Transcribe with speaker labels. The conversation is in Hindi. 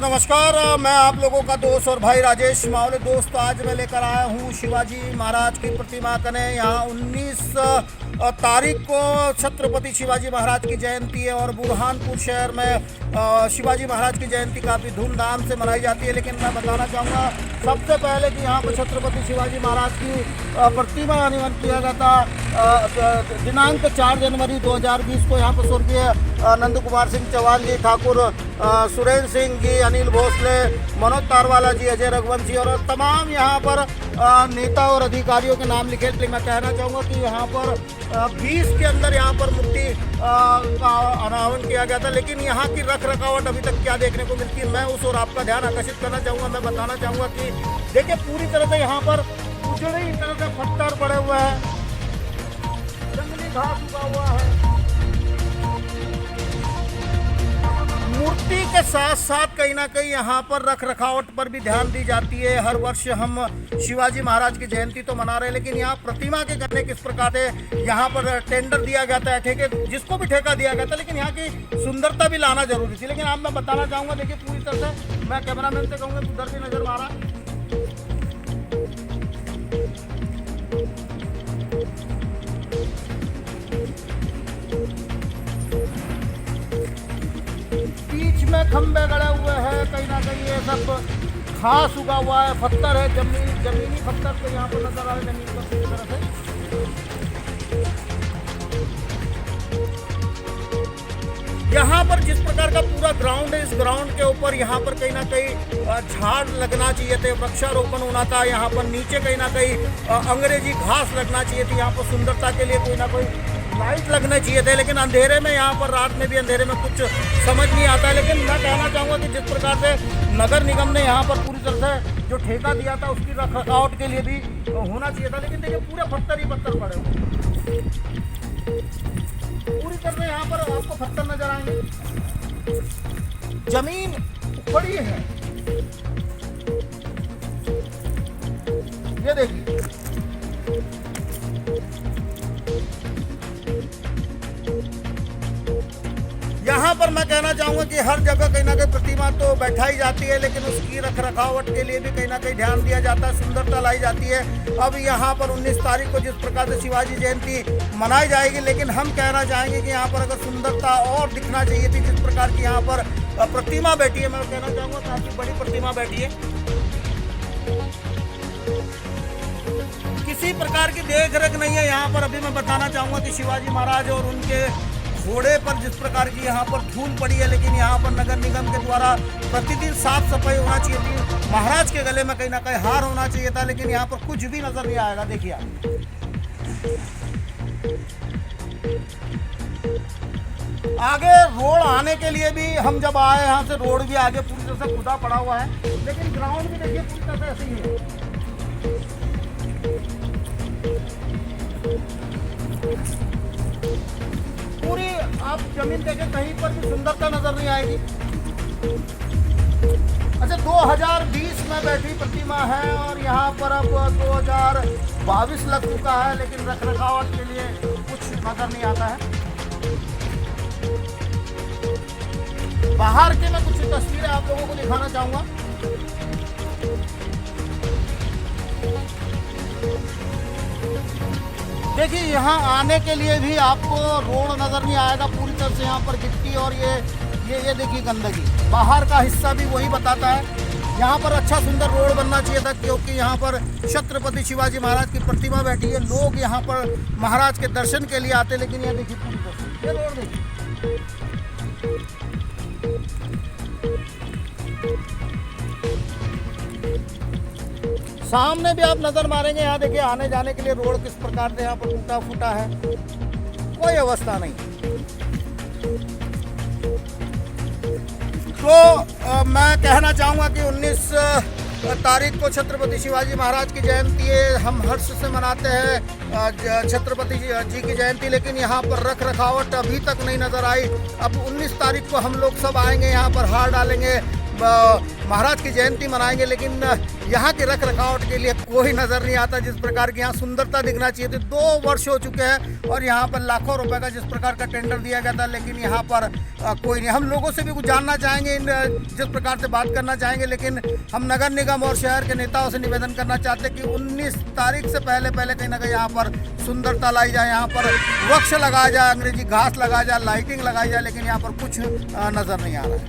Speaker 1: नमस्कार। मैं आप लोगों का दोस्त और भाई राजेश मावले। दोस्त, आज मैं लेकर आया हूँ शिवाजी महाराज की प्रतिमा कने। यहाँ 19 तारीख को छत्रपति शिवाजी महाराज की जयंती है और बुरहानपुर शहर में शिवाजी महाराज की जयंती काफ़ी धूमधाम से मनाई जाती है। लेकिन मैं बताना चाहूँगा सबसे पहले कि यहाँ पर छत्रपति शिवाजी महाराज की प्रतिमा अनावरण किया गया था दिनांक 4 जनवरी 2020 को। यहाँ पर स्वर्गीय नंद कुमार सिंह चौहान जी, ठाकुर सुरेंद्र सिंह जी, अनिल भोसले, मनोज तारवाला जी, अजय रघुवंशी और तमाम यहाँ पर नेता और अधिकारियों के नाम लिखे। इसलिए मैं कहना चाहूँगा कि यहाँ पर 20 के अंदर यहाँ पर मूर्ति का अनावरण किया गया था। लेकिन यहाँ की रख रखावट अभी तक क्या देखने को मिलती है, मैं उस और आपका ध्यान आकर्षित करना चाहूँगा। मैं बताना चाहूँगा कि देखिए पूरी तरह से यहाँ पर उजड़ी तरह से पत्थर पड़े हुए हैं, जंगली घास उगा हुआ है। मूर्ति के साथ साथ कहीं ना कहीं यहाँ पर रख रखावट पर भी ध्यान दी जाती है। हर वर्ष हम शिवाजी महाराज की जयंती तो मना रहे हैं, लेकिन यहाँ प्रतिमा के करने किस प्रकार से यहाँ पर टेंडर दिया गया था, ठेके जिसको भी ठेका दिया गया था, लेकिन यहाँ की सुंदरता भी लाना जरूरी थी। लेकिन आप मैं बताना चाहूँगा, देखिए पूरी तरह से मैं कैमरामैन से कहूँगा उधर भी नजर मारा। में खंबे गड़े हुए हैं, कहीं ना कहीं ये सब घास उगा हुआ है, पत्थर है, जमीनी पत्थर तो यहाँ पर नजर आ रहे जमीन पर पूरी तरह से। यहाँ पर जिस प्रकार का पूरा ग्राउंड है, इस ग्राउंड के ऊपर यहाँ पर कहीं ना कहीं झाड़ लगना चाहिए थे, वृक्षारोपण होना था। यहाँ पर नीचे कहीं ना कहीं अंग्रेजी घास लगना चाहिए थी। यहाँ पर सुंदरता के लिए कोई ना कोई लाइट लगने चाहिए थे, लेकिन अंधेरे में यहाँ पर रात में भी अंधेरे में कुछ समझ नहीं आता है। लेकिन मैं कहना चाहूँगा कि जिस प्रकार से नगर निगम ने यहाँ पर पूरी तरह से जो ठेका दिया था उसकी रख रखावट के लिए भी होना चाहिए था। लेकिन देखिए पूरे पत्थर ही पत्थर पड़े हुए, पूरी तरह से यहाँ पर आपको पत्थर नजर आएंगे, जमीन उखड़ी है। ये देखिए यहाँ पर मैं कहना चाहूँगा कि हर जगह कहीं ना कहीं प्रतिमा तो बैठाई जाती है, लेकिन उसकी रख रखावट के लिए भी कहीं ना कहीं ध्यान दिया जाता है, सुंदरता लाई जाती है। अब यहाँ पर 19 तारीख को जिस प्रकार से शिवाजी जयंती मनाई जाएगी, लेकिन हम कहना चाहेंगे कि यहाँ पर अगर सुंदरता और दिखना चाहिए थी, जिस प्रकार की यहाँ पर प्रतिमा बैठी है, मैं कहना चाहूँगा काफ़ी बड़ी प्रतिमा बैठी है। किसी प्रकार की देख रेख नहीं है यहाँ पर। अभी मैं बताना चाहूँगा कि शिवाजी महाराज और उनके घोड़े पर जिस प्रकार की यहाँ पर धूल पड़ी है, लेकिन यहाँ पर नगर निगम के द्वारा प्रतिदिन साफ सफाई होना चाहिए थी। महाराज के गले में कहीं ना कहीं हार होना चाहिए था, लेकिन यहाँ पर कुछ भी नजर नहीं आएगा। देखिए आगे रोड आने के लिए भी हम जब आए यहाँ से, रोड भी आगे पूरी तरह से खुदा पड़ा हुआ है, लेकिन ग्राउंड भी देखिए पूरी तरह से ऐसे ही है। पूरी आप जमीन देखें, कहीं पर भी सुंदरता नजर नहीं आएगी। अच्छा, 2020 में बैठी प्रतिमा है और यहाँ पर अब 2022 लग चुका है, लेकिन रख रखावट के लिए कुछ नजर नहीं आता है। बाहर के मैं कुछ तस्वीरें आप लोगों को दिखाना चाहूँगा। देखिए यहाँ आने के लिए भी आपको रोड नज़र नहीं आएगा, पूरी तरह से यहाँ पर गिट्टी और ये देखिए गंदगी। बाहर का हिस्सा भी वही बताता है। यहाँ पर अच्छा सुंदर रोड बनना चाहिए था, क्योंकि यहाँ पर छत्रपति शिवाजी महाराज की प्रतिमा बैठी है। लोग यहाँ पर महाराज के दर्शन के लिए आते, लेकिन ये देखिए पूरी तरह से ये रोड देखिए। सामने भी आप नजर मारेंगे, यहाँ देखिए आने जाने के लिए रोड किस प्रकार से यहाँ पर टूटा फूटा है, कोई अवस्था नहीं। तो मैं कहना चाहूँगा कि 19 तारीख को छत्रपति शिवाजी महाराज की जयंती है। हम हर्ष से मनाते हैं छत्रपति जी की जयंती, लेकिन यहाँ पर रख रखावट अभी तक नहीं नजर आई। अब 19 तारीख को हम लोग सब आएंगे, यहाँ पर हार डालेंगे, महाराज की जयंती मनाएंगे, लेकिन यहाँ के रख रखाव के लिए कोई नज़र नहीं आता। जिस प्रकार की यहाँ सुंदरता दिखना चाहिए थी, 2 वर्ष हो चुके हैं और यहाँ पर लाखों रुपए का जिस प्रकार का टेंडर दिया गया था, लेकिन यहाँ पर कोई नहीं। हम लोगों से भी कुछ जानना चाहेंगे, जिस प्रकार से बात करना चाहेंगे, लेकिन हम नगर निगम और शहर के नेताओं से निवेदन करना चाहते हैं कि 19 तारीख से पहले कहीं ना कहीं यहाँ पर सुंदरता लाई जाए, यहाँ पर वृक्ष लगाया जाए, अंग्रेजी घास लगाया जाए, लाइटिंग लगाई जाए, लेकिन यहाँ पर कुछ नज़र नहीं आ रहा है।